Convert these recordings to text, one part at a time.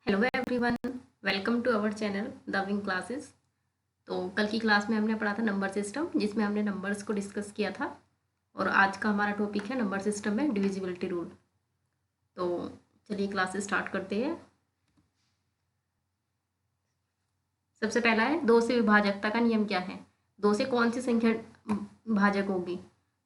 Hello everyone, welcome to our channel the wing classes. तो कल की क्लास में हमने पढ़ा था नंबर सिस्टम, जिसमें हमने नंबर्स को डिस्कस किया था। और आज का हमारा टॉपिक है नंबर सिस्टम में डिविजिबिलिटी रूल। तो चलिए क्लासेस स्टार्ट करते हैं। सबसे पहला है दो से विभाजकता का नियम क्या है। दो से कौन सी संख्या भाजक होगी।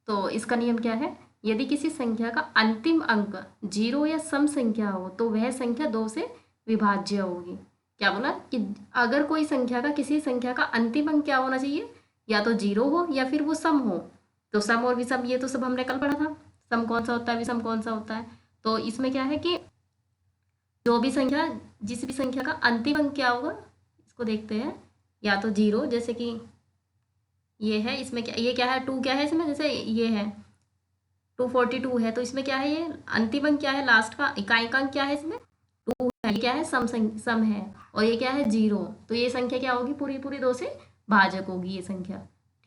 तो इसका नियम क्या है, यदि किसी संख्या का अंतिम अंक 0 या सम संख्या हो तो वह संख्या दो से विभाज्य होगी। क्या बोला कि अगर कोई संख्या का किसी संख्या का अंतिम अंक क्या होना चाहिए, या तो 0 हो या फिर वो सम हो। तो सम और विषम ये तो सब हमने कल पढ़ा था, सम कौन सा होता है, विषम कौन सा होता है। तो इसमें क्या है कि जो भी संख्या, जिस भी संख्या का अंतिम अंक क्या होगा, इसको देखते हैं। या तो 0, जैसे कि ये है, इसमें क्या, ये क्या है, 2 क्या है इसमें, जैसे ये है 242 है, तो इसमें क्या है, ये अंतिम अंक क्या है, लास्ट का इकाई का अंक क्या है इसमें 2 है। ये क्या है, सम है। और ये क्या है 0, तो ये संख्या क्या होगी, पूरी पूरी दो से भाजक होगी ये संख्या।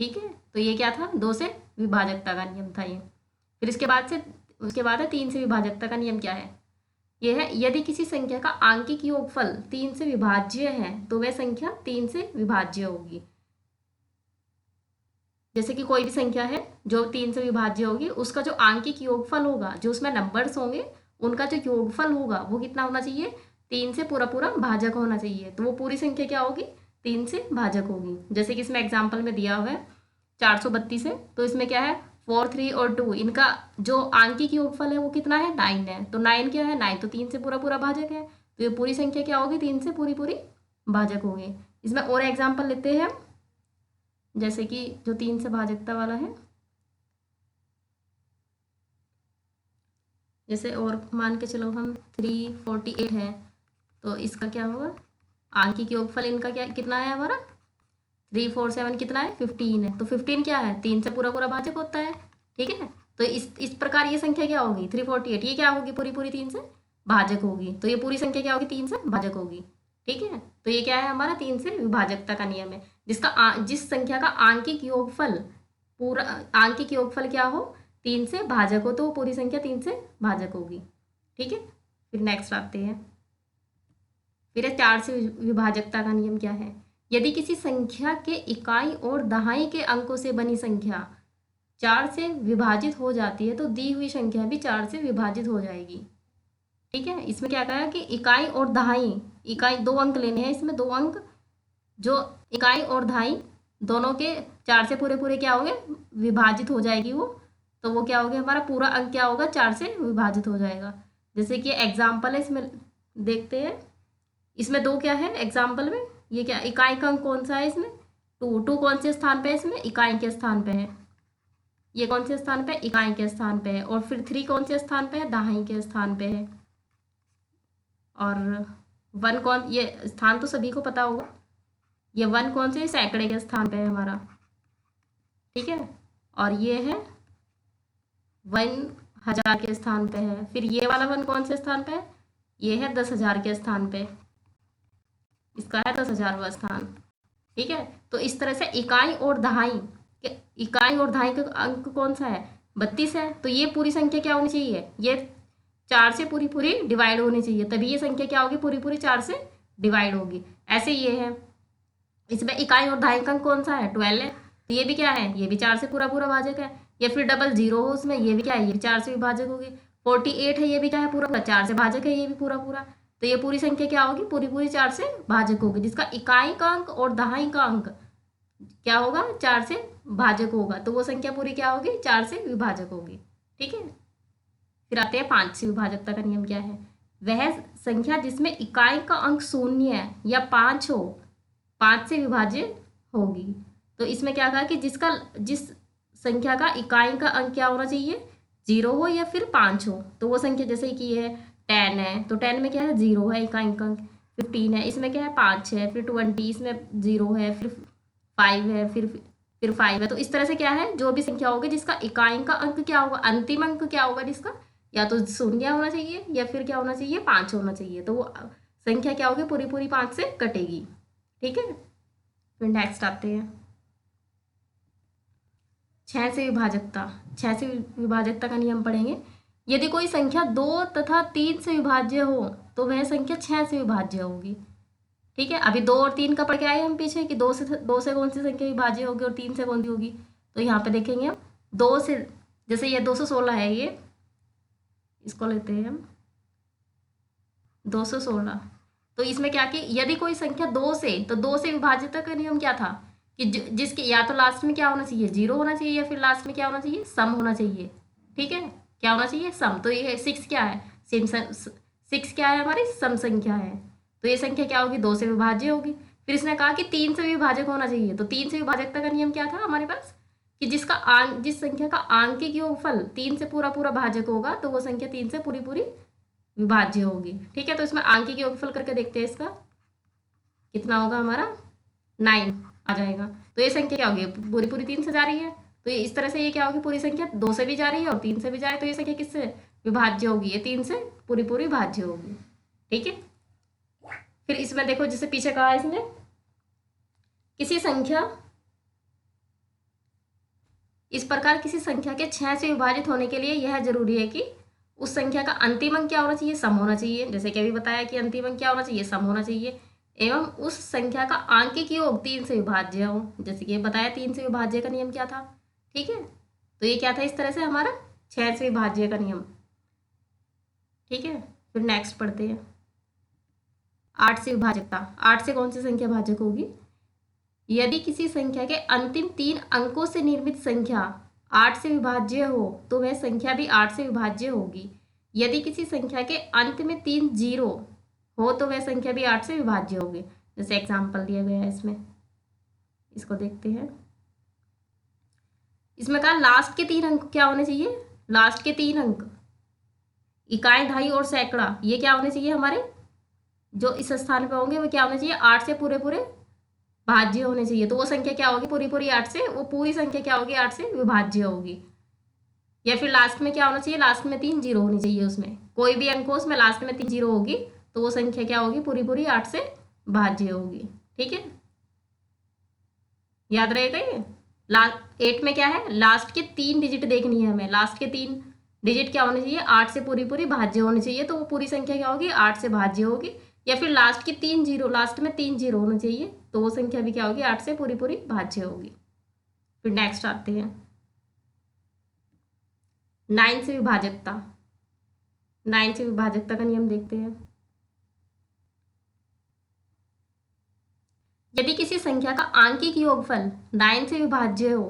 ठीक है, तो ये क्या था, दो से विभाजकता का नियम था ये। फिर उसके बाद है 3 से विभाजकता का नियम क्या है। ये है यदि किसी संख्या का आंकिक योगफल 3 से विभाज्य है तो वह संख्या 3 से विभाज्य होगी। जैसे कि कोई भी संख्या है जो 3 से विभाज्य होगी, उसका जो आंकिक योगफल होगा, जो उसमें नंबर्स होंगे, उनका जो योगफल होगा वो कितना होना चाहिए, 3 से पूरा पूरा भाजक होना चाहिए। तो वो पूरी संख्या क्या होगी, 3 से भाजक होगी। जैसे कि इसमें एग्जाम्पल में दिया हुआ है 432 है, तो इसमें क्या है 4, 3 और 2, इनका जो आंकिक योगफल है वो कितना है, 9 है। तो 9 क्या है, 9 तो 3 से पूरा पूरा भाजक है। तो ये पूरी संख्या क्या होगी, 3 से पूरी पूरी भाजक होगी। इसमें और एग्जाम्पल लेते हैं, जैसे कि जो 3 से भाजकता वाला है, जैसे और मान के चलो हम 348 है, तो इसका क्या होगा, आंकिक योगफल इनका क्या कितना है हमारा, 347 कितना है, 15 है। तो 15 क्या है, 3 से पूरा पूरा भाजक होता है। ठीक है, तो इस प्रकार ये संख्या क्या होगी 348, ये क्या होगी, पूरी पूरी 3 से भाजक होगी। तो ये पूरी संख्या क्या होगी, 3 से भाजक होगी। ठीक है, तो ये क्या है हमारा 3 से विभाजकता का नियम है। जिस संख्या का आंकिक योगफल पूरा आंकिक योगफल क्या हो, 3 से भाजक हो, तो वो पूरी संख्या 3 से भाजक होगी। ठीक है, फिर नेक्स्ट आते हैं। फिर 4 से विभाजकता का नियम क्या है। यदि किसी संख्या के इकाई और दहाई के अंकों से बनी संख्या 4 से विभाजित हो जाती है तो दी हुई संख्या भी 4 से विभाजित हो जाएगी। ठीक है, इसमें क्या कहा कि इकाई और दहाई, इकाई 2 अंक लेने हैं, इसमें 2 अंक, जो इकाई और दहाई दोनों के 4 से पूरे पूरे क्या होंगे, विभाजित हो जाएगी वो। तो वो क्या हो गया, हमारा पूरा अंक क्या होगा, 4 से विभाजित हो जाएगा। जैसे कि एग्जाम्पल है, इसमें देखते हैं। इसमें 2 क्या है एग्जाम्पल में, ये क्या इकाई का अंक कौन सा है इसमें, 2 कौन से स्थान पे है, इसमें इकाई के स्थान पे है। ये कौन से स्थान पे, इकाई के स्थान पे है। और फिर 3 कौन से स्थान पे है, दहाई के स्थान पे है। और 1 कौन, ये स्थान तो सभी को पता होगा, ये 1 कौन से, सैकड़े के स्थान पे है हमारा। ठीक है, और ये है 1000 के स्थान पे है। फिर ये वाला 1 कौन से स्थान पे है, ये है 10,000 के स्थान पे, इसका है 10,000वां स्थान। ठीक है, तो इस तरह से इकाई और दहाई का अंक कौन सा है, 32 है। तो ये पूरी संख्या क्या होनी चाहिए, ये 4 से पूरी पूरी डिवाइड होनी चाहिए, तभी ये संख्या क्या होगी, पूरी पूरी 4 से डिवाइड होगी। ऐसे ये है, इसमें इकाई और दहाई का अंक कौन सा है, 12 है। तो ये भी क्या है, ये भी 4 से पूरा पूरा भाजक है। या फिर डबल 0 हो उसमें, ये भी क्या है, ये भी 4 से विभाजक होगी। 48 है, ये भी क्या है, पूरा पूरा 4 से भाजक है, ये भी पूरा पूरा। तो ये पूरी संख्या क्या होगी, पूरी पूरी 4 से भाजक होगी, जिसका इकाई का अंक और दहाई का अंक क्या होगा, 4 से भाजक होगा। तो वो संख्या पूरी क्या होगी, 4 से विभाजक होगी। ठीक है, फिर आते हैं 5 से विभाजकता का नियम क्या है। वह संख्या जिसमें इकाई का अंक 0 या 5 हो, 5 से विभाजित होगी। तो इसमें क्या कहा कि जिस संख्या का इकाई का अंक क्या होना चाहिए, 0 हो या फिर 5 हो। तो वो संख्या जैसे कि ये 10 है, तो 10 में क्या है, 0 है इकाई का अंक। 15 है, इसमें क्या है, 5 है। फिर 20, इसमें 0 है। फिर 5 है, फिर 5 है। तो इस तरह से क्या है, जो भी संख्या होगी जिसका इकाई का अंक क्या होगा, अंतिम अंक क्या होगा जिसका, या तो 0 होना चाहिए या फिर क्या होना चाहिए, 5 होना चाहिए। तो वो संख्या क्या होगी, पूरी पूरी 5 से कटेगी। ठीक है, फिर नेक्स्ट आते हैं 6 से विभाजकता। 6 से विभाजकता का नियम पढ़ेंगे। यदि कोई संख्या 2 तथा 3 से विभाज्य हो तो वह संख्या 6 से विभाज्य होगी। ठीक है, अभी 2 और 3 का पढ़ के आए हम पीछे कि 2 से कौन सी संख्या विभाज्य होगी और 3 से कौन सी होगी। तो यहाँ पे देखेंगे हम 2 से, जैसे ये 216 है, ये इसको लेते हैं हम 216। तो इसमें क्या कि यदि कोई संख्या 2 से, तो 2 से विभाज्यता का नियम क्या था कि जिसके या तो लास्ट में क्या होना चाहिए, 0 होना चाहिए, या फिर लास्ट में क्या होना चाहिए, सम होना चाहिए। ठीक है, क्या होना चाहिए, सम। तो ये 6 क्या है, 6 क्या है, हमारी सम संख्या है। तो ये संख्या क्या होगी, 2 से विभाज्य होगी। फिर इसने कहा कि 3 से विभाजक होना चाहिए। तो 3 से विभाजकता का नियम क्या था हमारे पास कि जिस संख्या का आंकिक योगफल 3 से पूरा पूरा भाजक होगा तो वो संख्या 3 से पूरी पूरी विभाज्य होगी। ठीक है, तो इसमें आंकिक योगफल करके देखते हैं, इसका कितना होगा, हमारा 9 आ जाएगा। तो ये संख्या क्या होगी, पूरी पूरी 3 से जा रही है। तो ये इस तरह से ये क्या होगी, पूरी संख्या 2 से भी जा रही है और 3 से भी जा रही है। तो ये संख्या किससे विभाज्य होगी, ये 3 से पूरी पूरी भाज्य होगी। ठीक है, फिर इसमें देखो जैसे पीछे कहा इसने, किसी संख्या इस प्रकार किसी संख्या के 6 से विभाजित होने के लिए यह जरूरी है कि उस संख्या का अंतिम अंक क्या होना चाहिए, सम होना चाहिए। जैसे कि अभी बताया कि अंतिम अंक क्या होना चाहिए, सम होना चाहिए। एवं उस संख्या का आंकिक योग 3 से विभाज्य हो। जैसे कि बताया 3 से विभाज्य का नियम क्या था। ठीक है, तो ये क्या था, इस तरह से हमारा 6 से विभाज्य का नियम। ठीक है, फिर नेक्स्ट पढ़ते हैं 8 से विभाजकता। 8 से कौन सी संख्या भाजक होगी, यदि किसी संख्या के अंतिम 3 अंकों से निर्मित संख्या 8 से विभाज्य हो तो वह संख्या भी 8 से विभाज्य होगी। यदि किसी संख्या के अंत में 3 जीरो हो तो वह संख्या भी 8 से विभाज्य होगी। जैसे एग्जाम्पल दिया गया है इसमें, इसको देखते हैं। इसमें कहा लास्ट के 3 अंक क्या होने चाहिए, लास्ट के 3 अंक इकाई, दहाई और सैकड़ा, ये क्या होने चाहिए हमारे, जो इस स्थान पे होंगे वो क्या होने चाहिए, 8 से पूरे पूरे भाज्य होने चाहिए। तो वो संख्या क्या होगी, पूरी पूरी 8 से, वो पूरी संख्या क्या होगी, 8 से विभाज्य होगी। या फिर लास्ट में क्या होना चाहिए, लास्ट में 3 जीरो होनी चाहिए। उसमें कोई भी अंक हो उसमें लास्ट में 3 जीरो होगी तो वो संख्या क्या होगी, पूरी पूरी 8 से भाज्य होगी। ठीक है, याद रहेगा ये। लास्ट 8 में क्या है, लास्ट के 3 डिजिट देखनी है हमें। लास्ट के 3 डिजिट क्या होने चाहिए, 8 से पूरी पूरी भाज्य होनी चाहिए। तो वो पूरी संख्या क्या होगी, 8 से भाज्य होगी। या फिर लास्ट की 3 जीरो, लास्ट में 3 जीरो होना चाहिए तो वो संख्या भी क्या होगी, 8 से पूरी पूरी भाज्य होगी। फिर नेक्स्ट आते हैं 9 से विभाजकता। 9 से विभाजकता का नियम देखते हैं। यदि किसी संख्या का आंकिक योगफल 9 से विभाज्य हो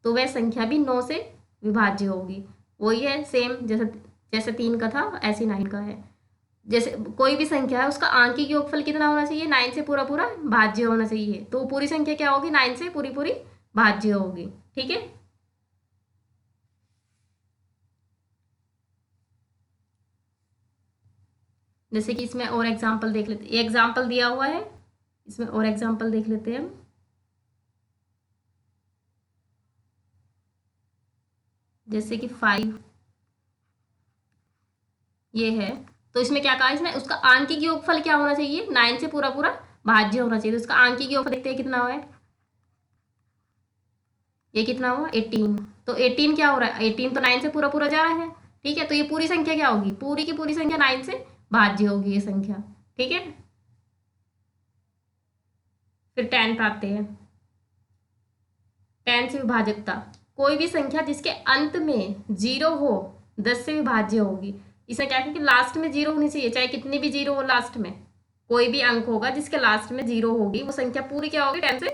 तो वह संख्या भी 9 से विभाज्य होगी। वही है सेम, जैसे 3 का था ऐसे 9 का है। जैसे कोई भी संख्या है उसका आंकिक योगफल कितना होना चाहिए, 9 से पूरा पूरा भाज्य होना चाहिए। तो पूरी संख्या क्या होगी, 9 से पूरी पूरी भाज्य होगी। ठीक है, जैसे कि इसमें और एग्जांपल देख लेते, ये एग्जांपल दिया हुआ है, इसमें और एग्जांपल देख लेते हैं हम। जैसे कि 5 ये है, तो इसमें क्या कहा इसने, उसका आंकिक योगफल क्या होना चाहिए, 9 से पूरा पूरा भाज्य होना चाहिए। तो उसका आंकिक योगफल देखते हैं कितना हुआ है, ये कितना हुआ 18। तो 18 क्या हो रहा है, 18 तो 9 से पूरा पूरा जा रहा है। ठीक है, तो ये पूरी संख्या क्या होगी, पूरी की पूरी संख्या 9 से भाज्य होगी ये संख्या। ठीक है, फिर 10 पे आते हैं। 10 से विभाजकता, कोई भी संख्या जिसके अंत में 0 हो 10 से विभाज्य होगी। इसमें क्या है कि लास्ट में 0 होनी चाहिए, चाहे कितनी भी 0 हो, लास्ट में कोई भी अंक होगा जिसके लास्ट में 0 होगी वो संख्या पूरी क्या होगी, 10 से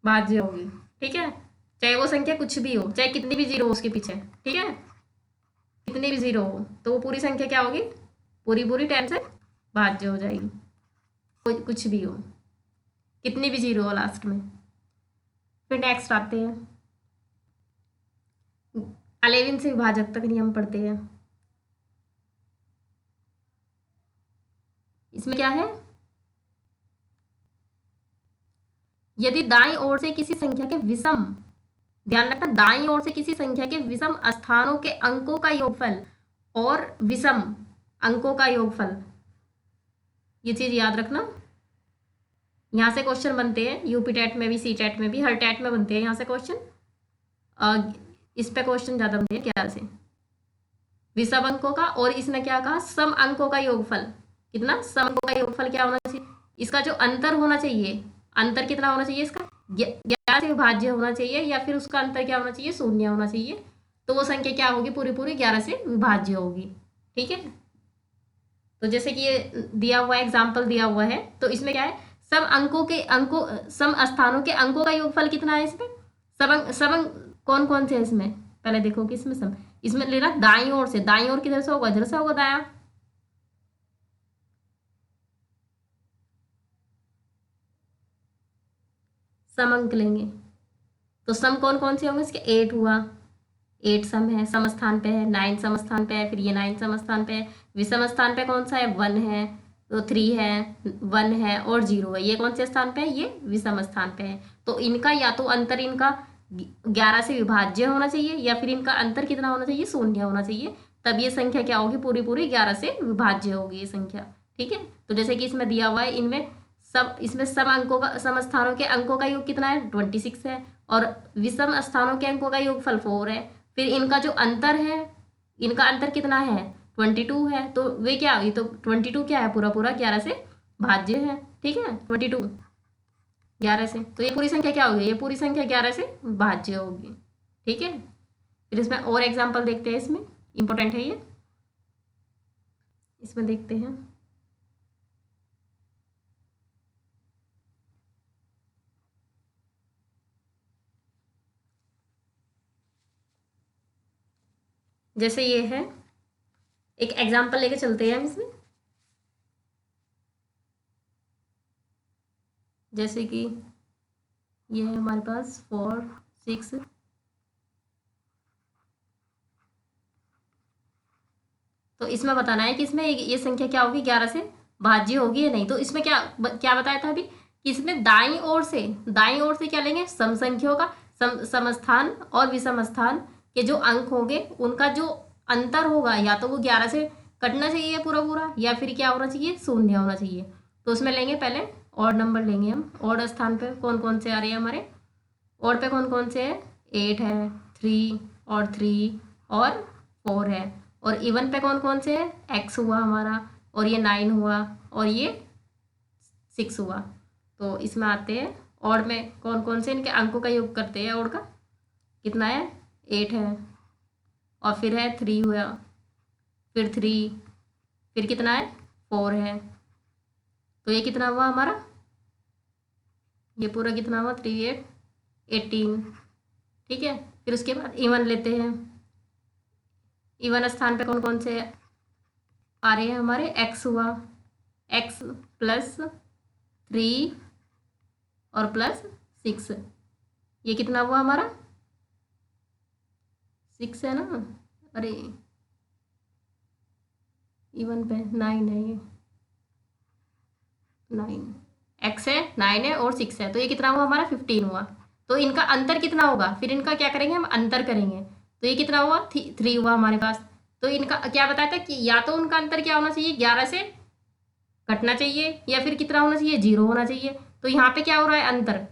भाज्य होगी। ठीक है, चाहे वो संख्या कुछ भी हो, चाहे कितनी भी 0 हो उसके पीछे। ठीक है, कितनी भी 0 हो तो वो पूरी संख्या क्या होगी, पूरी पूरी 10 से भाज्य हो जाएगी। कोई कुछ भी हो, कितनी भी 0 हो लास्ट में। फिर नेक्स्ट आते हैं 11 से विभाजकता का नियम पढ़ते हैं। इसमें क्या है, यदि दाईं ओर से किसी संख्या के विषम, ध्यान रखना, दाईं ओर से किसी संख्या के विषम स्थानों के अंकों का योगफल और विषम अंकों का योगफल, ये चीज याद रखना। यहाँ से क्वेश्चन बनते हैं, यूपी टेट में भी, सी टेट में भी, हर टेट में बनते हैं यहाँ से क्वेश्चन। इस पे क्वेश्चन ज्यादा बनते हैं क्या से, विषम अंकों का, और इसने क्या कहा, सम अंकों का योगफल। कितना, सम अंकों का योगफल क्या होना चाहिए, इसका जो अंतर होना चाहिए, अंतर कितना होना चाहिए इसका, 11 से विभाज्य होना चाहिए, या फिर उसका अंतर क्या होना चाहिए, शून्य होना चाहिए। तो वो संख्या क्या होगी, पूरी पूरी 11 से विभाज्य होगी। ठीक है, तो जैसे कि ये दिया हुआ एग्जाम्पल दिया हुआ है, तो इसमें क्या है, सम अंकों के अंकों, सम स्थानों के अंकों का योगफल कितना है इसमें, सब अंक कौन कौन से है इसमें, पहले देखो कि इसमें सम, इसमें लेना दाईं ओर से, दाईं ओर किधर से होगा, इधर से होगा दाया। सम अंक लेंगे तो सम कौन कौन से होंगे इसके, 8 हुआ, 8 सम है, सम स्थान पे है, 9 सम स्थान पे है, फिर ये 9 सम स्थान पे है, विषम स्थान पे कौन सा है, 1 है, तो 3 है, 1 है और 0 है, ये कौन से स्थान पे है, ये विषम स्थान पे है। तो इनका या तो अंतर इनका 11 से विभाज्य होना चाहिए, या फिर इनका अंतर कितना होना चाहिए, शून्य होना चाहिए, तब ये संख्या क्या होगी, पूरी पूरी 11 से विभाज्य होगी ये संख्या। ठीक है, तो जैसे कि इसमें दिया हुआ है, इनमें सब, इसमें सम अंकों का, सम स्थानों के अंकों का योग कितना है, 26 है, और विषम स्थानों के अंकों का योगफल 4 है। फिर इनका जो अंतर है, इनका अंतर कितना है, 22 है, तो वे क्या, ये तो 22 क्या है, पूरा पूरा 11 से भाज्य है। ठीक है, 22 11 से, तो ये पूरी संख्या क्या होगी, ये पूरी संख्या 11 से भाज्य होगी। ठीक है, फिर इसमें और एग्जाम्पल देखते हैं, इसमें इंपॉर्टेंट है ये, इसमें देखते हैं। जैसे ये है, एक एग्जाम्पल लेके चलते हैं हम इसमें, जैसे कि ये है हमारे पास 4 6, तो इसमें बताना है कि इसमें ये संख्या क्या होगी, 11 से भाज्य होगी या नहीं। तो इसमें क्या क्या बताया था अभी, कि इसमें दाईं ओर से क्या लेंगे, सम संख्याओं का, समस्थान और विषम स्थान के जो अंक होंगे उनका जो अंतर होगा, या तो वो 11 से कटना चाहिए पूरा पूरा, या फिर क्या होना चाहिए, शून्य होना चाहिए। तो उसमें लेंगे पहले ऑड नंबर लेंगे हम, ऑड स्थान पे कौन कौन से आ रहे हैं हमारे, ऑड पे कौन कौन से है, 8 है, 3 और 3 और 4 है, और इवन पे कौन कौन से है, एक्स हुआ हमारा, और ये 9 हुआ, और ये 6 हुआ। तो इसमें आते हैं और में कौन कौन से, इनके अंकों का योग करते हैं, और का कितना है, 8 है, और फिर है 3 हुआ, फिर 3, फिर कितना है, 4 है, तो ये कितना हुआ हमारा, ये पूरा कितना हुआ, 3 8 18। ठीक है, फिर उसके बाद इवन लेते हैं, इवन स्थान पे कौन कौन से आ रहे हैं हमारे, एक्स हुआ, एक्स प्लस 3 और प्लस 6, ये कितना हुआ हमारा, 6 है ना, अरे इवन पे 9 है, ये 9 एक्स है, 9 है और 6 है, तो ये कितना हुआ हमारा, 15 हुआ। तो इनका अंतर कितना होगा, फिर इनका क्या करेंगे हम, अंतर करेंगे, तो ये कितना हुआ, 3 हुआ हमारे पास। तो इनका क्या बताया था कि या तो उनका अंतर क्या होना चाहिए, 11 से कटना चाहिए, या फिर कितना होना चाहिए, 0 होना चाहिए। तो यहाँ पे क्या हो रहा है, अंतर,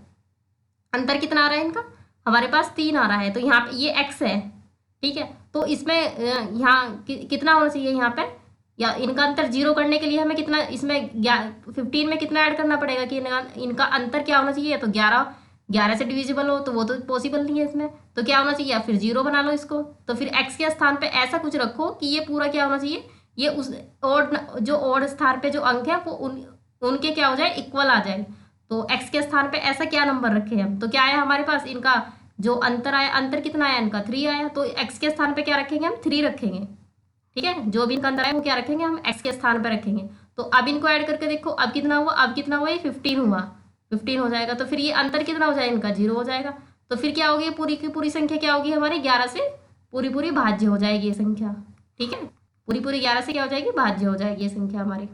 अंतर कितना आ रहा है इनका, हमारे पास 3 आ रहा है, तो यहाँ पे ये x है। ठीक है, तो इसमें यहाँ कितना होना चाहिए यहाँ पे, या इनका अंतर 0 करने के लिए हमें कितना, इसमें 15 में कितना ऐड करना पड़ेगा, कि इनका अंतर क्या होना चाहिए, तो 11 से डिविजिबल हो, तो वो तो पॉसिबल नहीं है इसमें, तो क्या होना चाहिए, या फिर 0 बना लो इसको। तो फिर x के स्थान पे ऐसा कुछ रखो कि ये पूरा क्या होना चाहिए, ये उस ओड, जो ओड स्थान पे जो अंक है वो उनके क्या हो जाए, इक्वल आ जाए। तो x के स्थान पे ऐसा क्या नंबर रखे हम, तो क्या आया हमारे पास, इनका जो अंतर आया, अंतर कितना आया इनका, 3 आया, तो x के स्थान पे क्या रखेंगे हम, 3 रखेंगे। ठीक है, जो भी इनका अंतर आया वो क्या रखेंगे हम, x के स्थान पे रखेंगे। तो अब इनको ऐड करके देखो, अब कितना हुआ, अब कितना हुआ, ये 15 हुआ, 15 हो जाएगा, तो फिर ये अंतर कितना हो जाएगा इनका, 0 हो जाएगा। तो फिर क्या होगी, पूरी की पूरी संख्या क्या होगी हमारी, 11 से पूरी पूरी भाज्य हो जाएगी ये संख्या। ठीक है, पूरी पूरी 11 से क्या हो जाएगी, भाज्य हो जाएगी ये संख्या हमारी।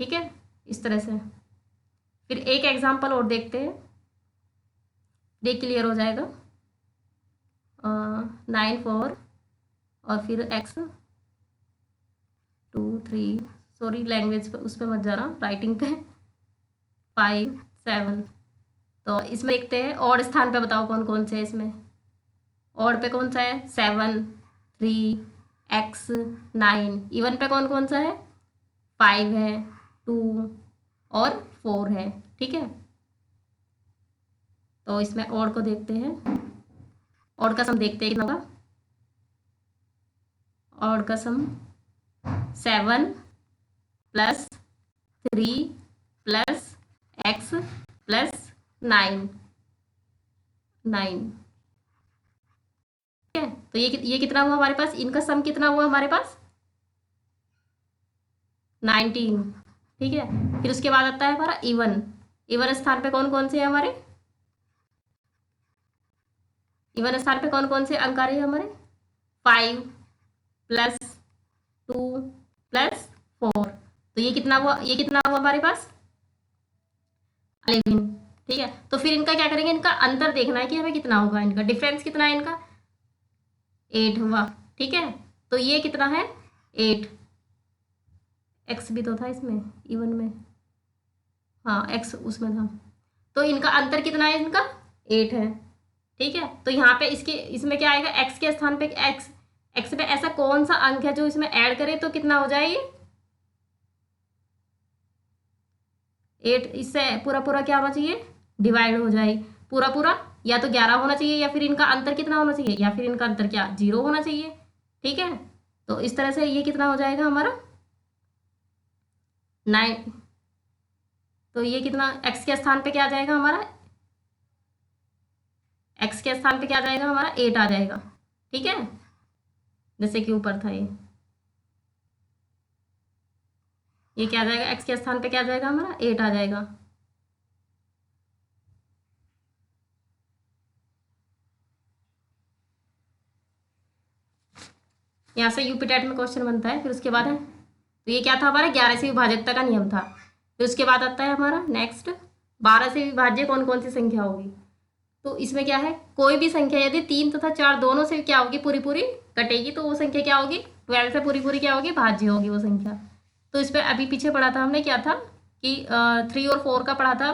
ठीक है, इस तरह से। फिर एक एग्जाम्पल और देखते हैं, देख क्लियर हो जाएगा। 9 4 और फिर x 2 3, सॉरी लैंग्वेज पे उस पर मत जाना, राइटिंग पे 5 7। तो इसमें देखते हैं और स्थान पे बताओ कौन कौन से है इसमें, और पे कौन सा है, 7 3 x 9, इवन पे कौन कौन सा है, 5 है, 2 और 4 है। ठीक है, तो इसमें और को देखते हैं, और का सम देखते हैं कितना होगा। और का सम 7 प्लस 3 प्लस x प्लस 9 ठीक है। तो ये कितना हुआ हमारे पास, इनका सम कितना हुआ हमारे पास 19। ठीक है, फिर उसके बाद आता है हमारा इवन। इवन स्थान पे कौन कौन से हैं हमारे, इवन स्थान पे कौन कौन से अंक आ रहे हैं हमारे, 5 प्लस 2 प्लस 4। तो ये कितना हुआ, ये कितना हुआ हमारे पास 11। ठीक है, तो फिर इनका क्या करेंगे, इनका अंतर देखना है कि हमें कितना होगा, इनका डिफरेंस कितना है, इनका 8 हुआ। ठीक है, तो ये कितना है 8। एक्स भी तो था इसमें इवन में, हाँ एक्स उसमें था, तो इनका अंतर कितना है, इनका 8 है। ठीक है, तो यहाँ पे इसके इसमें क्या आएगा, एक्स के स्थान पे एक्स पे ऐसा कौन सा अंक है जो इसमें ऐड करे तो कितना हो जाए ये 8, इससे पूरा पूरा क्या होना चाहिए, डिवाइड हो जाए पूरा पूरा, या तो 11 होना चाहिए, या फिर इनका अंतर कितना होना चाहिए, या फिर इनका अंतर क्या 0 होना चाहिए। ठीक है, तो इस तरह से ये कितना हो जाएगा हमारा 9। तो ये कितना एक्स के स्थान पे क्या आ जाएगा हमारा, एक्स के स्थान पे क्या आ जाएगा हमारा 8 आ जाएगा। ठीक है, जैसे कि ऊपर था ये क्या आ जाएगा, एक्स के स्थान पे क्या आ जाएगा हमारा 8 आ जाएगा। यहाँ से यूपी टेट में क्वेश्चन बनता है। फिर उसके बाद है, तो ये क्या था हमारा 11 से विभाजकता का नियम था। फिर उसके बाद आता है हमारा नेक्स्ट 12 से विभाज्य कौन कौन सी संख्या होगी। तो इसमें क्या है, कोई भी संख्या यदि 3 तथा 4 दोनों से क्या होगी, पूरी पूरी कटेगी, तो वो संख्या क्या होगी 12 से पूरी पूरी क्या होगी, भाज्य होगी वो संख्या। तो इस पर अभी पीछे पढ़ा था हमने, क्या था कि 3 और 4 का पढ़ा था।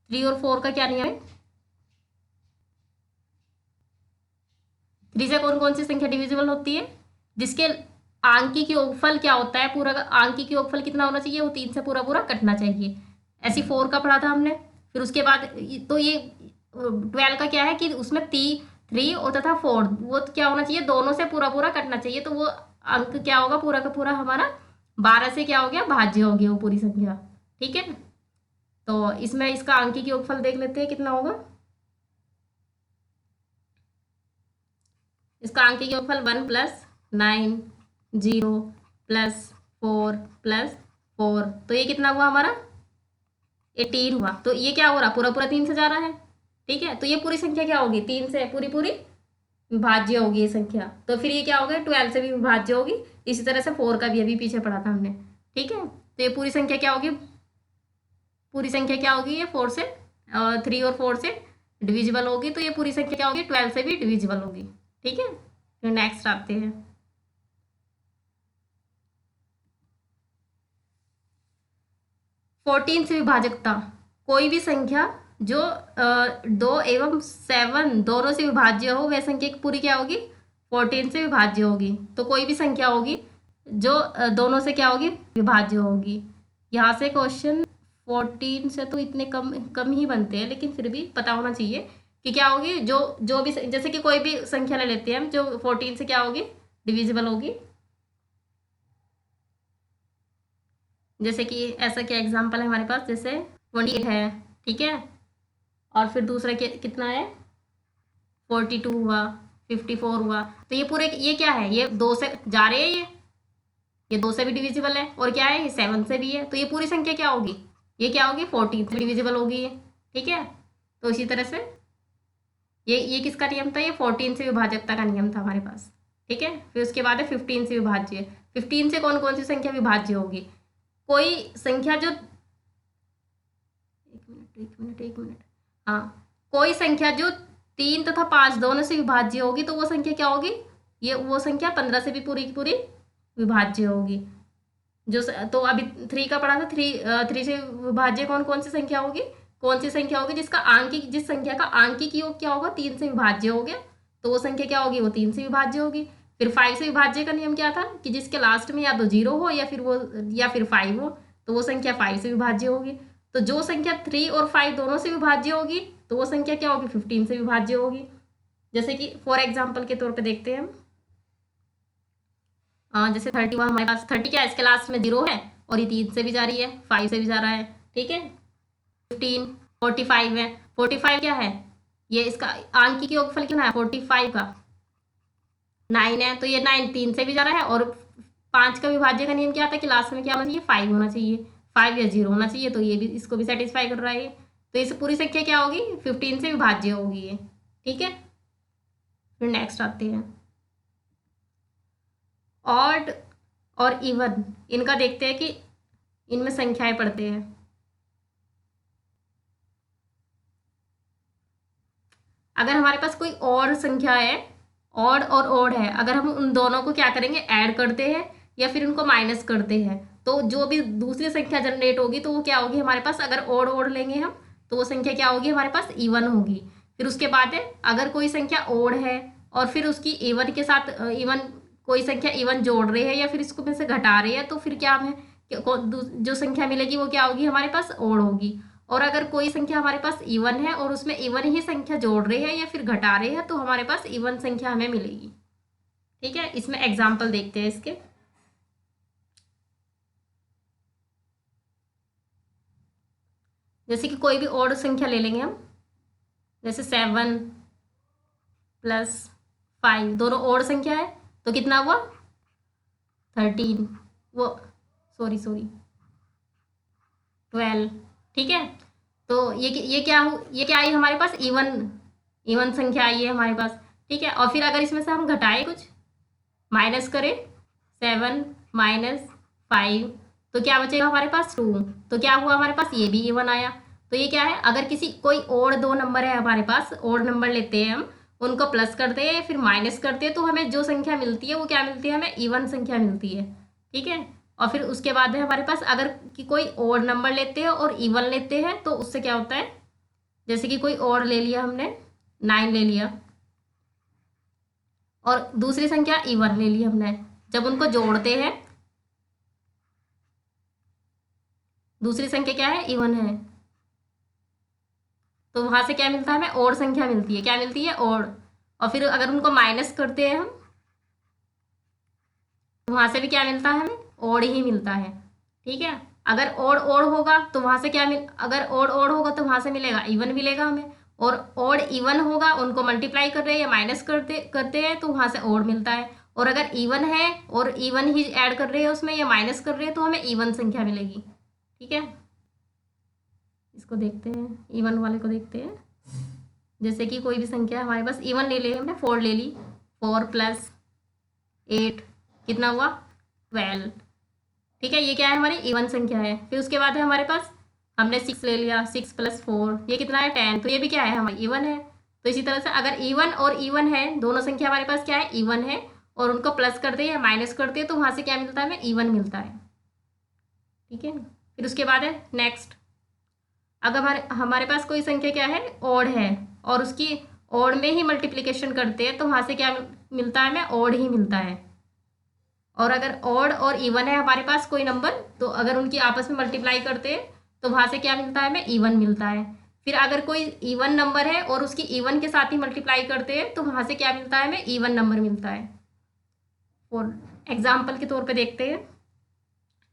3 और 4 का क्या नियम है, 3 से कौन कौन सी संख्या डिविजिबल होती है, जिसके आंकिक योगफल क्या होता है, पूरा आंकिक योगफल कितना होना चाहिए, वो 3 से पूरा पूरा कटना चाहिए। ऐसी 4 का पढ़ा था हमने। फिर उसके बाद तो ये 12 का क्या है कि उसमें 3 और तथा 4 वो क्या होना चाहिए, दोनों से पूरा पूरा कटना चाहिए। तो वो अंक क्या होगा, पूरा का पूरा हमारा 12 से क्या हो गया, भाज्य हो गया वो पूरी संख्या। ठीक है, तो इसमें इसका आंकिक योगफल देख लेते हैं कितना होगा। इसका आंकिक योगफल 1 प्लस 9 0 प्लस 4 प्लस 4, तो ये कितना हुआ हमारा 18 हुआ। तो ये क्या हो रहा, पूरा पूरा 3 से जा रहा है। ठीक है, तो ये पूरी संख्या क्या होगी, 3 से पूरी पूरी विभाज्य होगी ये संख्या। तो फिर ये क्या होगा 12 से भी विभाज्य होगी। इसी तरह से 4 का भी अभी पीछे पढ़ा था हमने। ठीक है, तो ये पूरी संख्या क्या होगी, पूरी संख्या क्या होगी, ये 4 से 3 और 4 से डिविजिबल होगी। तो ये पूरी संख्या क्या होगी 12 से भी डिविजिबल होगी। ठीक है, फिर नेक्स्ट आते हैं 14 से विभाजकता। कोई भी संख्या जो 2 एवं 7 दोनों से विभाज्य हो, वह संख्या पूरी क्या होगी 14 से विभाज्य होगी। तो कोई भी संख्या होगी जो दोनों से क्या होगी, विभाज्य होगी। यहाँ से क्वेश्चन 14 से तो इतने कम कम ही बनते हैं, लेकिन फिर भी पता होना चाहिए कि क्या होगी, जो भी जैसे कि कोई भी संख्या ले लेते हैं हम जो 14 से क्या होगी, डिविजिबल होगी। जैसे कि ऐसा क्या एग्जाम्पल है हमारे पास, जैसे 28 है। ठीक है, और फिर दूसरा कितना है 42 हुआ, 54 हुआ। तो ये पूरे ये क्या है, ये 2 से जा रहे हैं, ये 2 से भी डिविजिबल है, और क्या है ये 7 से भी है। तो ये पूरी संख्या क्या होगी, ये क्या होगी 14 से डिविजिबल होगी ये। ठीक है, तो इसी तरह से ये किसका नियम था, ये 14 से विभाजकता का नियम था हमारे पास। ठीक है, फिर उसके बाद है 15 से विभाज्य। 15 से कौन कौन सी संख्या विभाज्य होगी, कोई संख्या जो एक मिनट हाँ, कोई संख्या जो 3 तथा 5 दोनों से विभाज्य होगी, तो वो संख्या क्या होगी, ये वो संख्या 15 से भी पूरी की पूरी विभाज्य होगी। जो तो अभी 3 का पढ़ा था, 3 से विभाज्य कौन कौन सी संख्या होगी, कौन सी संख्या होगी जिसका आंकिक, जिस संख्या का आंकिक योग क्या होगा 3 से विभाज्य हो गया, तो वो संख्या क्या होगी, वो 3 से विभाज्य होगी। फिर 5 से विभाज्य का नियम क्या था कि जिसके लास्ट में या तो 0 हो या फिर 5 हो, तो वो संख्या 5 से विभाज्य होगी। तो जो संख्या 3 और 5 दोनों से विभाज्य होगी तो वो संख्या क्या होगी, 15 से विभाज्य होगी। जैसे कि फॉर एग्जाम्पल के तौर पे देखते हैं हम, जैसे 30 हुआ हमारे पास। 30 क्या है, इसके लास्ट में 0 है और ये 3 से भी जा रही है, 5 से भी जा रहा है, ठीक है। 15, 45 है। 45 क्या है, ये इसका आंकी की योगफल कितना है, 45 का 9 है, तो ये 9 3 से भी जा रहा है। और 5 का विभाज्य का नियम क्या था कि लास्ट में क्या होना चाहिए, 5 होना चाहिए, 5 या 0 होना चाहिए, तो ये भी इसको भी सेटिस्फाई कर रहा है। तो इस पूरी संख्या क्या होगी, 15 से विभाज्य होगी ये, ठीक है। फिर नेक्स्ट आते हैं ऑड और इवन, इनका देखते हैं कि इनमें संख्याएं पढ़ते हैं। अगर हमारे पास कोई और संख्या है, ऑड और ओड है, अगर हम उन दोनों को क्या करेंगे, ऐड करते हैं या फिर उनको माइनस करते हैं, तो जो भी दूसरी संख्या जनरेट होगी तो वो क्या होगी हमारे पास, अगर ओड ओड लेंगे हम तो वो संख्या क्या होगी हमारे पास, इवन होगी। फिर उसके बाद है अगर कोई संख्या ओड है और फिर उसकी इवन के साथ इवन कोई संख्या इवन जोड़ रही है या फिर इसको में से घटा रही है, तो फिर क्या है जो संख्या मिलेगी वो क्या होगी हमारे पास, ओड होगी। और अगर कोई संख्या हमारे पास इवन है और उसमें इवन ही संख्या जोड़ रही है या फिर घटा रही है, तो हमारे पास इवन संख्या हमें मिलेगी, ठीक है। इसमें एग्जाम्पल देखते हैं इसके। जैसे कि कोई भी ओड संख्या ले लेंगे हम, जैसे 7 प्लस 5 दोनों ओड संख्या है, तो कितना हुआ 13, वो सॉरी 12, ठीक है। तो ये क्या आई हमारे पास, इवन संख्या आई है हमारे पास, ठीक है। और फिर अगर इसमें से हम घटाए कुछ, माइनस करें 7 माइनस 5, तो क्या बचेगा हमारे पास 2, तो क्या हुआ हमारे पास, ये भी इवन आया। तो ये क्या है, अगर किसी कोई और दो नंबर है हमारे पास, और नंबर लेते हैं हम, उनको प्लस करते हैं फिर माइनस करते हैं, तो हमें जो संख्या मिलती है वो क्या मिलती है, हमें इवन संख्या मिलती है, ठीक है। और फिर उसके बाद है हमारे पास अगर कि कोई और नंबर लेते हैं और इवन लेते हैं, तो उससे क्या होता है, जैसे कि कोई और ले लिया हमने 9 ले लिया और दूसरी संख्या इवन ले ली हमने, जब उनको जोड़ते हैं दूसरी संख्या क्या है, इवन है, तो वहां से क्या मिलता है हमें, और संख्या मिलती है, क्या मिलती है, और फिर अगर उनको माइनस करते हैं हम, तो वहां से भी क्या मिलता है हमें, ओड ही मिलता है, ठीक है। अगर ओड ओड होगा तो वहां से क्या अगर ओड ओड होगा तो वहां से मिलेगा इवन मिलेगा हमें, और ओड इवन होगा उनको मल्टीप्लाई कर रहे हैं या माइनस करते करते हैं तो वहां से ओड मिलता है। और अगर इवन है और इवन ही ऐड कर रहे हैं उसमें या माइनस कर रहे हैं तो हमें इवन संख्या मिलेगी, ठीक है। इसको देखते हैं, इवन वाले को देखते हैं। जैसे कि कोई भी संख्या हमारे पास इवन ले ली हमने, 4 ले ली, 4 प्लस 8 कितना हुआ 12, ठीक है। ये क्या है हमारी इवन संख्या है। फिर उसके बाद है हमारे पास हमने 6 ले लिया, 6 प्लस 4 ये कितना है 10, तो ये भी क्या है हमारी इवन है। तो इसी तरह से अगर इवन और इवन है, दोनों संख्या हमारे पास क्या है इवन है, और उनको प्लस करते हैं या माइनस करते हैं तो वहां से क्या मिलता है हमें, इवन मिलता है, ठीक है। फिर उसके बाद है नेक्स्ट, अगर हमारे पास कोई संख्या क्या है ओड है और उसकी ओड में ही मल्टीप्लिकेशन करते हैं, तो वहां से क्या मिलता है हमें, ओड ही मिलता है। और अगर ओड और इवन है हमारे पास कोई नंबर, तो अगर उनकी आपस में मल्टीप्लाई करते हैं तो वहां से क्या मिलता है हमें, इवन मिलता है। फिर अगर कोई इवन नंबर है और उसकी इवन के साथ ही मल्टीप्लाई करते हैं तो वहां से क्या मिलता है हमें, इवन नंबर मिलता है। और एग्जाम्पल के तौर पे देखते हैं,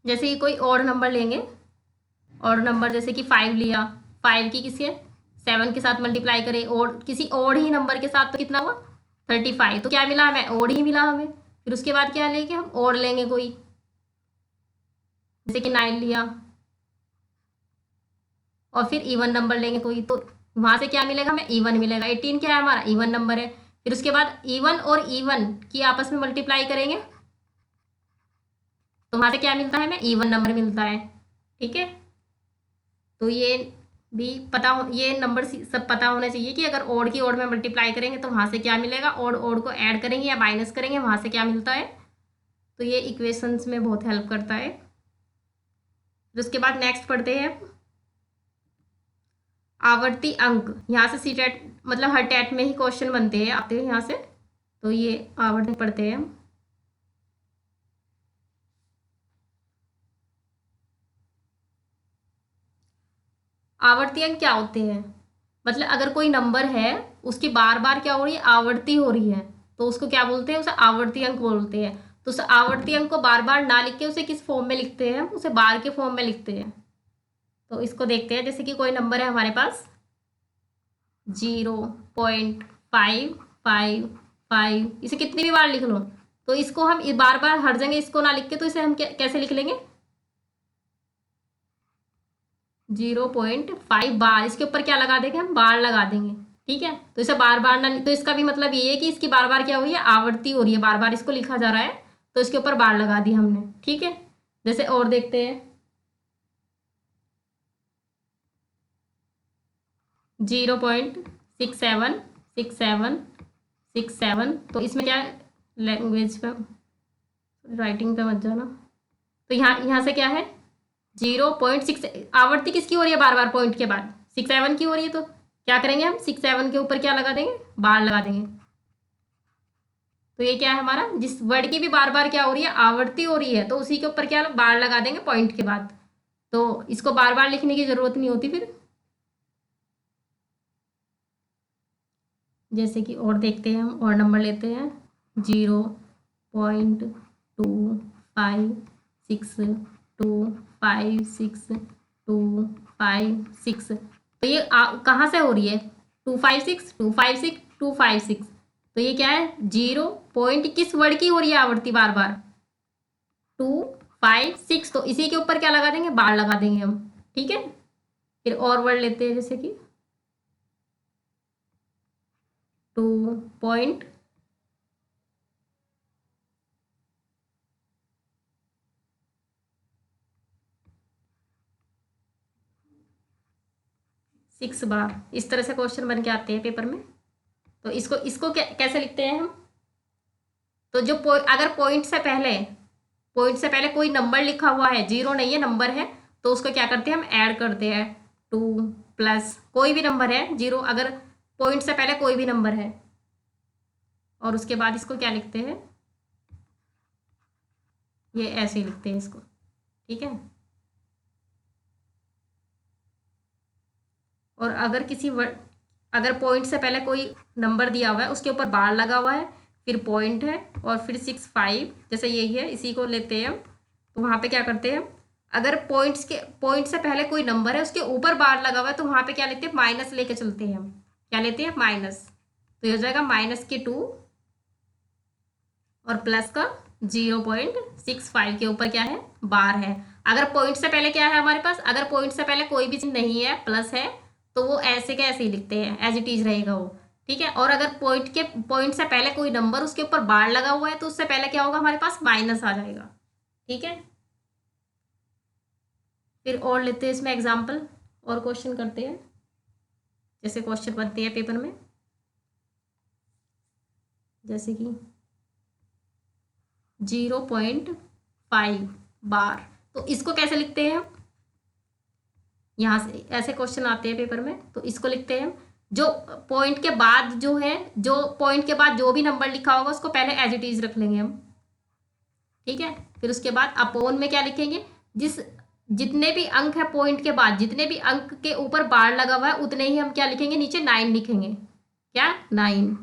जैसे कि कोई ओड नंबर लेंगे, ओड नंबर जैसे कि 5 लिया, 5 की किसी 7 के साथ मल्टीप्लाई करें और किसी ओड ही नंबर के साथ, तो कितना हुआ 35, तो क्या मिला हमें, ओड ही मिला हमें। फिर उसके बाद क्या लेंगे हम, ओड लेंगे कोई, जैसे कि 9 लिया और फिर इवन नंबर लेंगे कोई, तो वहां से क्या मिलेगा हमें, इवन मिलेगा। 18 क्या है हमारा, इवन नंबर है। फिर उसके बाद इवन और इवन की आपस में मल्टीप्लाई करेंगे तो वहां से क्या मिलता है हमें, इवन नंबर मिलता है, ठीक है। तो ये भी ये नंबर सब पता होना चाहिए कि अगर ओड की ओड में मल्टीप्लाई करेंगे तो वहां से क्या मिलेगा, ओड ओड को ऐड करेंगे या माइनस करेंगे वहां से क्या मिलता है। तो ये इक्वेशंस में बहुत हेल्प करता है। फिर उसके बाद नेक्स्ट पढ़ते हैं आवर्ती अंक। यहाँ से सीटेट मतलब हर टेट में ही क्वेश्चन बनते हैं, आते हैं यहाँ से। तो ये आवर्ती पढ़ते हैं हम। आवर्ती अंक क्या होते हैं, मतलब अगर कोई नंबर है उसकी बार बार क्या हो रही है, आवर्ती हो रही है, तो उसको क्या बोलते हैं, उसे आवर्ती अंक बोलते हैं। तो उस आवर्ती अंक को बार बार ना लिख के उसे किस फॉर्म में लिखते हैं, उसे बार के फॉर्म में लिखते हैं। तो इसको देखते हैं, जैसे कि कोई नंबर है हमारे पास 0.555, इसे कितनी भी बार लिख लो, तो इसको हम बार बार हर जगह इसको ना लिख के, तो इसे हम कैसे लिख लेंगे, 0.5 बार, इसके ऊपर क्या लगा देंगे हम, बार लगा देंगे। ठीक है, तो इसे बार बार ना, तो इसका भी मतलब ये है कि इसकी बार बार क्या हो रही है, आवर्ती हो रही है, बार बार इसको लिखा जा रहा है, तो इसके ऊपर बार लगा दी हमने। ठीक है, जैसे और देखते हैं 0.676767, तो इसमें क्या है, लैंग्वेज पे, राइटिंग पे मत जाना। तो यहाँ से क्या है, 0.6, आवर्ती किसकी हो रही है, बार बार पॉइंट के बाद 67 की हो रही है, तो क्या करेंगे हम, 67 के ऊपर क्या लगा देंगे, बार लगा देंगे। तो ये क्या है हमारा, जिस वर्ड की भी बार बार क्या हो रही है, आवर्ती हो रही है, तो उसी के ऊपर क्या बार लगा देंगे पॉइंट के बाद, तो इसको बार बार लिखने की जरूरत नहीं होती फिर। जैसे कि और देखते हैं हम, और नंबर लेते हैं 0.256256256256, तो ये कहाँ से हो रही है, 256 तो ये क्या है, 0 किस वर्ड की हो रही है आवर्ती बार बार, 256, तो इसी के ऊपर क्या लगा देंगे, बार लगा देंगे हम। ठीक है, फिर और वर्ड लेते हैं, जैसे कि 2.6 बार, इस तरह से क्वेश्चन बन के आते हैं पेपर में। तो इसको इसको कैसे लिखते हैं हम, तो जो अगर पॉइंट से पहले कोई नंबर लिखा हुआ है, जीरो नहीं है, नंबर है, तो उसको क्या करते हैं हम, ऐड करते हैं, 2 प्लस कोई भी नंबर है, जीरो, अगर पॉइंट से पहले कोई भी नंबर है, और उसके बाद इसको क्या लिखते हैं, ये ऐसे ही लिखते हैं इसको। ठीक है, और अगर पॉइंट से पहले कोई नंबर दिया हुआ है, उसके ऊपर बार लगा हुआ है, फिर पॉइंट है, और फिर 65, जैसे यही है, इसी को लेते हैं हम। तो वहाँ पे क्या करते हैं, अगर पॉइंट से पहले कोई नंबर है, उसके ऊपर बार लगा हुआ है, तो वहाँ पे क्या लेते हैं, माइनस लेके चलते हैं हम, क्या लेते हैं, माइनस। तो ये हो जाएगा -2 और प्लस का 0.65 के ऊपर क्या है, बार है। अगर पॉइंट से पहले क्या है हमारे पास, अगर पॉइंट से पहले कोई भी चीज नहीं है, प्लस है, तो वो ऐसे के ऐसे ही लिखते हैं, एज इट इज रहेगा वो। ठीक है, और अगर पॉइंट से पहले कोई नंबर, उसके ऊपर बार लगा हुआ है, तो उससे पहले क्या होगा, हमारे पास माइनस आ जाएगा। ठीक है, फिर और लेते हैं इसमें एग्जाम्पल, और क्वेश्चन करते हैं, जैसे क्वेश्चन बनते हैं पेपर में, जैसे कि 0.5 बार, तो इसको कैसे लिखते हैं हम, यहाँ से ऐसे क्वेश्चन आते हैं पेपर में, तो इसको लिखते हैं हम, जो पॉइंट के बाद जो है, जो पॉइंट के बाद जो भी नंबर लिखा होगा, उसको पहले एज इट इज रख लेंगे हम। ठीक है, फिर उसके बाद अपोन में क्या लिखेंगे, जितने भी अंक है पॉइंट के बाद, जितने भी अंक के ऊपर बार लगा हुआ है, उतने ही हम क्या लिखेंगे, नीचे 9 लिखेंगे, क्या 9,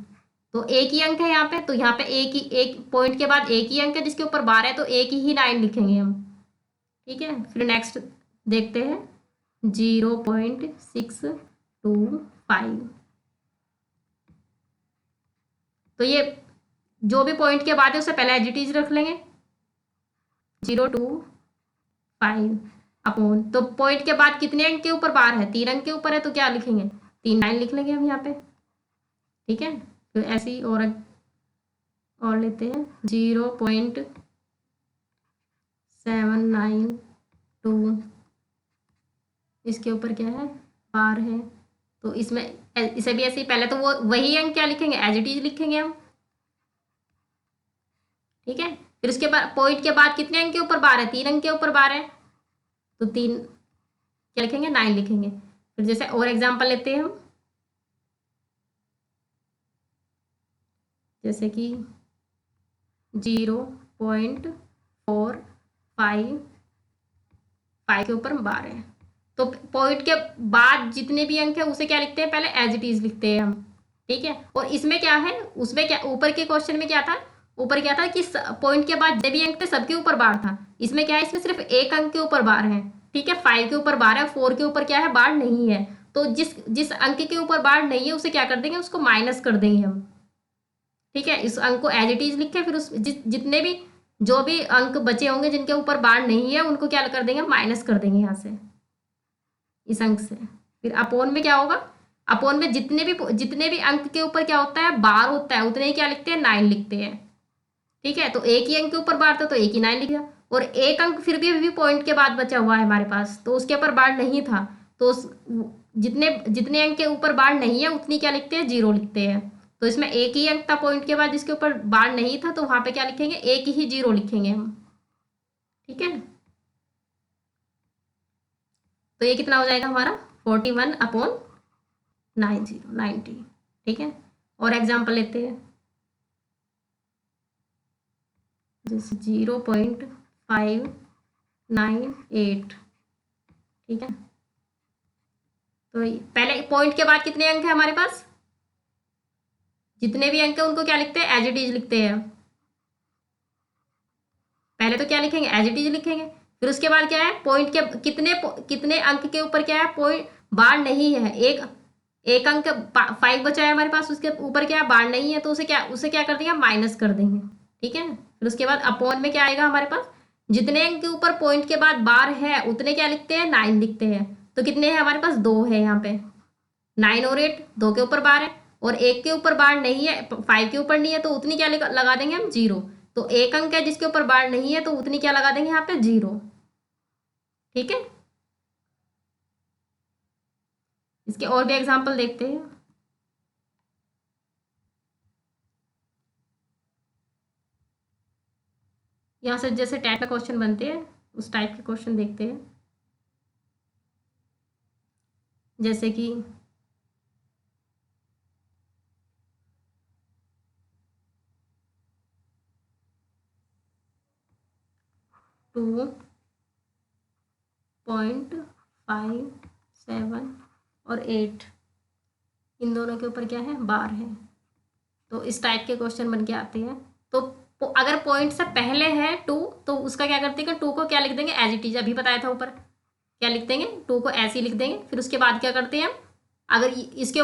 तो एक ही अंक है यहाँ पे, तो यहाँ पे एक पॉइंट के बाद एक ही अंक है जिसके ऊपर बार है, तो एक ही 9 लिखेंगे हम। ठीक है, फिर नेक्स्ट देखते हैं 0.625, तो ये जो भी पॉइंट के बाद है उसे पहले एज इट इज रख लेंगे, 0.25 अपोन, तो पॉइंट के बाद कितने अंक के ऊपर बार है, 3 अंक के ऊपर है, तो क्या लिखेंगे, 3 9 लिख लेंगे हम यहाँ पे। ठीक है, तो ऐसे ही और लेते हैं 0.792, इसके ऊपर क्या है, बार है, तो इसमें इसे भी ऐसे ही, पहले तो वो वही अंक क्या लिखेंगे, एज इट इज लिखेंगे हम। ठीक है, फिर उसके बाद पॉइंट के बाद कितने अंक के ऊपर बार है, 3 अंक के ऊपर बार है, तो 3 क्या लिखेंगे, 9 लिखेंगे। फिर जैसे और एग्जांपल लेते हैं हम जैसे कि 0.45 के ऊपर 12 तो पॉइंट के बाद जितने भी अंक है उसे क्या लिखते हैं, पहले एज इट इज लिखते हैं हम, ठीक है। और इसमें क्या है, उसमें क्या ऊपर के क्वेश्चन में क्या था, ऊपर क्या था कि पॉइंट के बाद जितने भी अंक थे सबके ऊपर बार था। इसमें क्या है, इसमें सिर्फ एक अंक के ऊपर बार है, ठीक है। 5 के ऊपर बार है, 4 के ऊपर क्या है, बार नहीं है। तो जिस जिस अंक के ऊपर बार नहीं है उसे क्या कर देंगे, उसको माइनस कर देंगे हम, ठीक है। इस अंक को एज इट इज लिखे, फिर उस जितने भी जो भी अंक बचे होंगे जिनके ऊपर बार नहीं है उनको क्या कर देंगे, माइनस कर देंगे यहाँ से, इस अंक से। फिर अपोन में क्या होगा, अपोन में जितने भी अंक के ऊपर क्या होता है, बार होता है, उतने ही क्या लिखते हैं, 9 लिखते हैं, ठीक है। तो एक ही अंक के ऊपर बार था तो एक ही 9 लिख दिया। और एक अंक फिर भी अभी भी पॉइंट के बाद बचा हुआ है हमारे पास, तो उसके ऊपर बार नहीं था, तो जितने जितने अंक के ऊपर बार नहीं है उतनी क्या लिखते हैं, 0 लिखते हैं। तो इसमें एक ही अंक था पॉइंट के बाद जिसके ऊपर बार नहीं था, तो वहां पे क्या लिखेंगे, एक ही 0 लिखेंगे हम, ठीक है। तो ये कितना हो जाएगा हमारा, 41/90, ठीक है। और एग्जाम्पल लेते हैं, जैसे 0.598, ठीक है। तो पहले पॉइंट के बाद कितने अंक है हमारे पास, जितने भी अंक है उनको क्या लिखते हैं, एज इट इज लिखते हैं। पहले तो क्या लिखेंगे, एज इट इज लिखेंगे। फिर उसके बाद क्या है, पॉइंट के कितने अंक के ऊपर क्या है, पॉइंट बार नहीं है, एक अंक 5 बचा है हमारे पास, उसके ऊपर क्या है, बार नहीं है, तो उसे क्या कर देंगे, माइनस कर देंगे, ठीक है। फिर उसके बाद अपॉन में क्या आएगा हमारे पास, जितने अंक के ऊपर पॉइंट के बाद बार है उतने क्या लिखते हैं, 9 लिखते हैं। तो कितने हैं हमारे पास, 2 है यहाँ पे, 9 और 8, 2 के ऊपर बार है, और एक के ऊपर बार नहीं है, 5 के ऊपर नहीं है, तो उतनी क्या लगा देंगे हम, 0। तो एक अंक है जिसके ऊपर बार नहीं है, तो उतनी क्या लगा देंगे यहाँ पे, 0, ठीक है। इसके और भी एग्जाम्पल देखते हैं। यहाँ से जैसे टाइप में क्वेश्चन बनते हैं उस टाइप के क्वेश्चन देखते हैं। जैसे कि 2.57 और 8, इन दोनों के ऊपर क्या है, बार है। तो इस टाइप के क्वेश्चन बन के आते हैं। तो अगर पॉइंट से पहले है 2 तो उसका क्या करते हैं, 2 को क्या लिख देंगे, एज इट इज, अभी बताया था ऊपर क्या लिख देंगे, 2 को ऐसे ही लिख देंगे। फिर उसके बाद क्या करते हैं हम, अगर इसके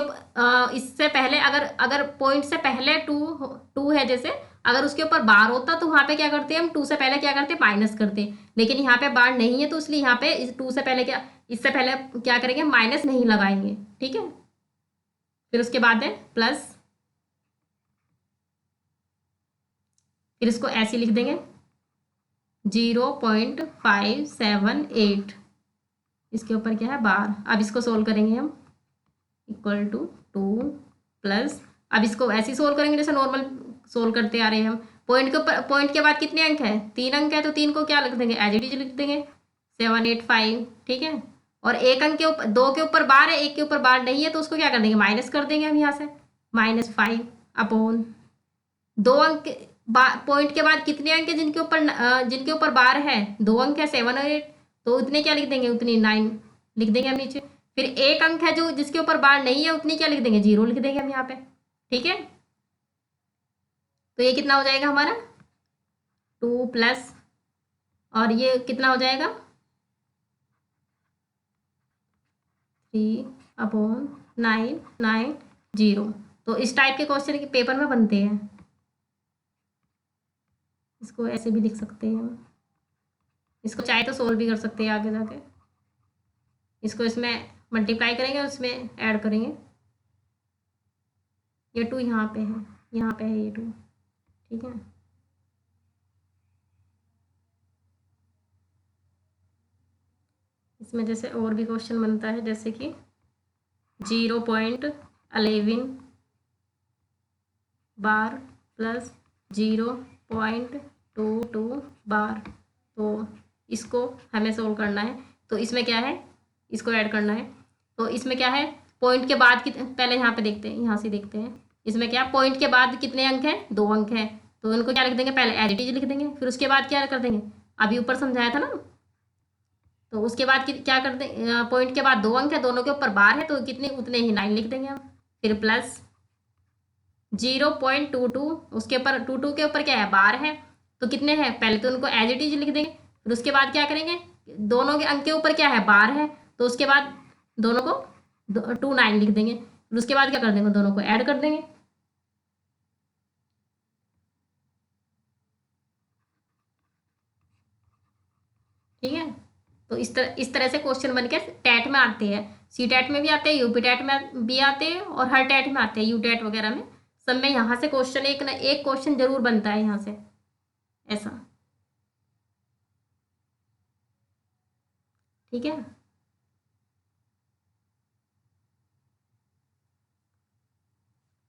इससे पहले अगर पॉइंट से पहले 2 है, जैसे अगर उसके ऊपर बार होता तो वहां पे क्या करते हैं हम, 2 से पहले क्या करते हैं, माइनस करते हैं। लेकिन यहाँ पे बार नहीं है तो इसलिए यहाँ पे 2 से पहले इससे पहले क्या करेंगे, माइनस नहीं लगाएंगे, ठीक है। फिर उसके बाद है प्लस, फिर इसको ऐसे लिख देंगे 0.578, इसके ऊपर क्या है, बार। अब इसको सोल्व करेंगे हम, इक्वल टू 2 प्लस, अब इसको ऐसे ही सोल्व करेंगे जैसे नॉर्मल सोल्व करते आ रहे हैं हम। पॉइंट के बाद कितने अंक है, 3 अंक है, तो 3 को क्या लिख देंगे, एज इट इज लिख देंगे, 785, ठीक है। और एक अंक के ऊपर, 2 के ऊपर बार है, एक के ऊपर बार नहीं है, तो उसको क्या कर देंगे, माइनस कर देंगे हम यहाँ से, -5 अपॉन 2 अंक। पॉइंट के बाद कितने अंक है जिनके ऊपर बार है, 2 अंक है, 7 और 8, तो उतने क्या लिख देंगे, उतनी 9 लिख देंगे हम नीचे। फिर एक अंक है जो जिसके ऊपर बार नहीं है, उतनी क्या लिख देंगे, 0 लिख देंगे हम यहाँ पे, ठीक है। तो ये कितना हो जाएगा हमारा, 2 प्लस, और ये कितना हो जाएगा, 3/990। तो इस टाइप के क्वेश्चन के पेपर में बनते हैं। इसको ऐसे भी लिख सकते हैं हम, इसको चाहे तो सोल्व भी कर सकते हैं आगे जाके। इसको इसमें मल्टीप्लाई करेंगे और इसमें ऐड करेंगे। ये 2 यहाँ पे है, यहाँ पे है ये 2, ठीक है। इसमें जैसे और भी क्वेश्चन बनता है, जैसे कि 0.11 बार प्लस 0.22 बार। तो इसको हमें सोल्व करना है, तो इसमें क्या है, इसको ऐड करना है। तो इसमें क्या है, पॉइंट के बाद की, पहले यहाँ पे देखते हैं, यहाँ से देखते हैं, इसमें क्या पॉइंट के बाद कितने अंक हैं, 2 अंक हैं, तो इनको क्या लिख देंगे, पहले एज इट इज लिख देंगे, फिर उसके बाद क्या कर देंगे, अभी ऊपर समझाया था ना, तो उसके बाद क्या कर देंगे, पॉइंट के बाद 2 अंक है, दोनों के ऊपर बार है, तो कितने उतने ही 9 लिख देंगे हम। फिर प्लस 0.22, उसके ऊपर 22 के ऊपर क्या है, बार है, तो कितने हैं, पहले तो उनको एज इट इज लिख देंगे, फिर उसके बाद क्या करेंगे, दोनों के अंक के ऊपर क्या है, बार है, तो उसके बाद दोनों को 29 लिख देंगे, फिर उसके बाद क्या कर देंगे, दोनों को ऐड कर देंगे। ठीक है, तो इस तरह से क्वेश्चन बनके टैट में आते हैं, सी टैट में भी आते हैं, यूपी टैट में भी आते हैं, और हर टैट में आते हैं, यू टैट वगैरह में, सब में यहाँ से क्वेश्चन एक ना एक क्वेश्चन जरूर बनता है यहाँ से, ऐसा। ठीक है,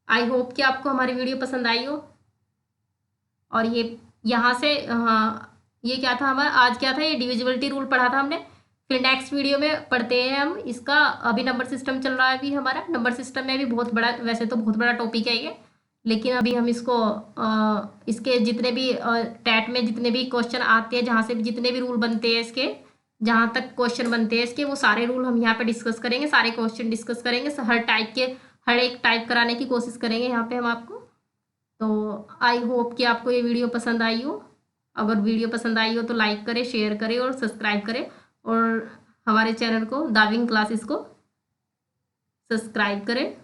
आई होप कि आपको हमारी वीडियो पसंद आई हो। और ये यहाँ से, हाँ, ये क्या था हमारा आज, क्या था, ये डिविजिबिलिटी रूल पढ़ा था हमने। फिर नेक्स्ट वीडियो में पढ़ते हैं हम इसका, अभी नंबर सिस्टम चल रहा है, अभी हमारा नंबर सिस्टम में भी बहुत बड़ा, वैसे तो बहुत बड़ा टॉपिक है ये, लेकिन अभी हम इसको इसके जितने भी टैट में जितने भी क्वेश्चन आते हैं, जहाँ से भी जितने भी रूल बनते हैं इसके, जहाँ तक क्वेश्चन बनते हैं इसके, वो सारे रूल हम यहाँ पे डिस्कस करेंगे, सारे क्वेश्चन डिस्कस करेंगे, हर टाइप के, हर एक टाइप कराने की कोशिश करेंगे यहाँ पे हम आपको। तो आई होप कि आपको ये वीडियो पसंद आई हो। अगर वीडियो पसंद आई हो तो लाइक करें, शेयर करें और सब्सक्राइब करें, और हमारे चैनल को दाविंग क्लासेस को सब्सक्राइब करें।